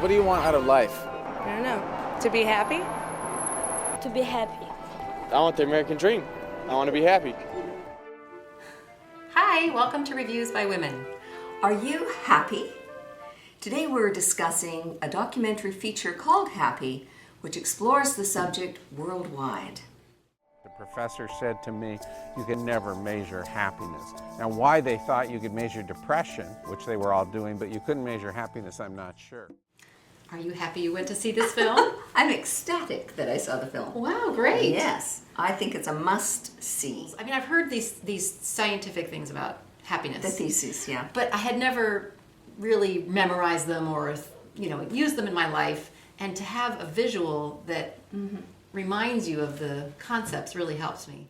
What do you want out of life? I don't know. To be happy? To be happy. I want the American dream. I want to be happy. Hi, welcome to Reviews by Women. Are you happy? Today we're discussing a documentary feature called Happy, which explores the subject worldwide. The professor said to me, you can never measure happiness. Now, why they thought you could measure depression, which they were all doing, but you couldn't measure happiness, I'm not sure. Are you happy you went to see this film? I'm ecstatic that I saw the film. Wow, great. Yes, I think it's a must-see. I mean, I've heard these scientific things about happiness. The thesis, yeah. But I had never really memorized them or, used them in my life. And to have a visual that reminds you of the concepts really helps me.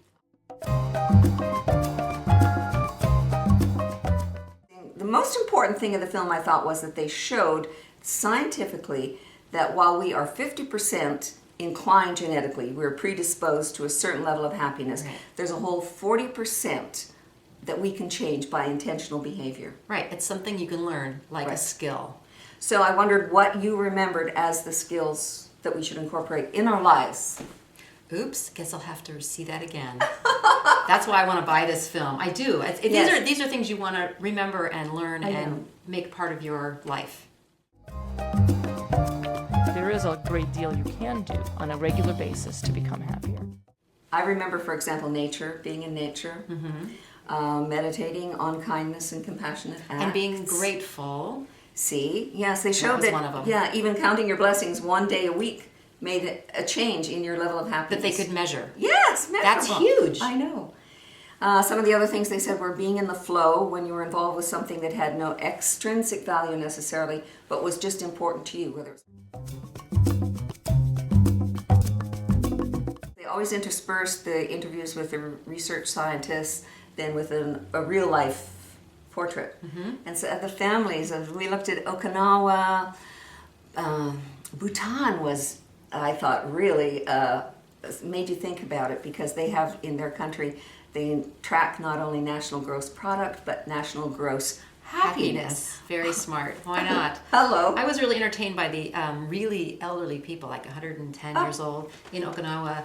The most important thing of the film, I thought, was that they showed scientifically that while we are 50% inclined genetically, we're predisposed to a certain level of happiness, Right. there's a whole 40% that we can change by intentional behavior. Right, it's something you can learn, like a Right. skill. So I wondered what you remembered as the skills that we should incorporate in our lives. Oops, guess I'll have to see that again. That's why I want to buy this film. I do. Yes. These are things you want to remember and learn I know. and make part of your life. There is a great deal you can do on a regular basis to become happier. I remember, for example, nature, being in nature, meditating on kindness and compassionate acts. And being grateful. See, yes, they showed was that. one of them. Yeah, even counting your blessings one day a week made a change in your level of happiness. That they could measure. Yes, measurable. That's huge. I know. Some of the other things they said were being in the flow when you were involved with something that had no extrinsic value necessarily, but was just important to you. Whether they always interspersed the interviews with the research scientists, then with a real life portrait. And so the families of, we looked at Okinawa, Bhutan was, I thought, really made you think about it, because they have in their country, they track not only national gross product, but national gross happiness. Very smart. Why not? Hello. I was really entertained by the really elderly people, like 110 years old in Okinawa.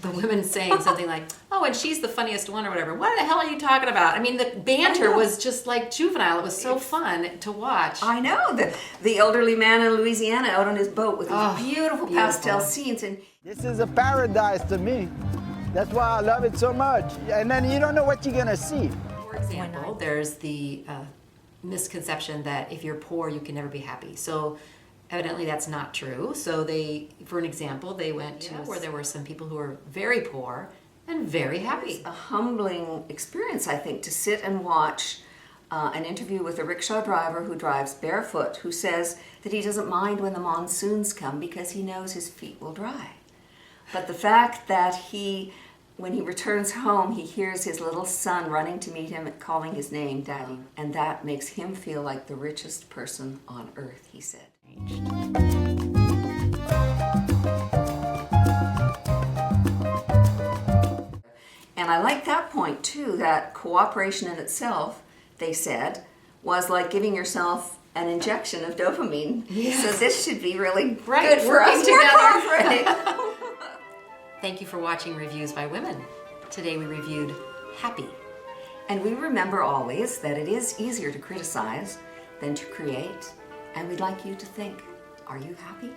The women saying something like, "Oh, and she's the funniest one," or whatever. What the hell are you talking about? I mean, the banter was just like juvenile. It was so fun to watch. I know. The elderly man in Louisiana out on his boat with these beautiful pastel scenes. And this is a paradise to me. That's why I love it so much. And then you don't know what you're going to see. For example, there's the misconception that if you're poor, you can never be happy. So evidently that's not true. So for an example, they went to where there were some people who were very poor and very happy. It's a humbling experience, I think, to sit and watch an interview with a rickshaw driver who drives barefoot, who says that he doesn't mind when the monsoons come because he knows his feet will dry. But the fact that when he returns home, he hears his little son running to meet him, calling his name, Daddy. And that makes him feel like the richest person on earth, he said. And I like that point, too, that cooperation in itself, they said, was like giving yourself an injection of dopamine. Yes. So this should be really Right, good for working us. together. Thank you for watching Reviews by Women. Today we reviewed Happy. And we remember always that it is easier to criticize than to create. And we'd like you to think, are you happy?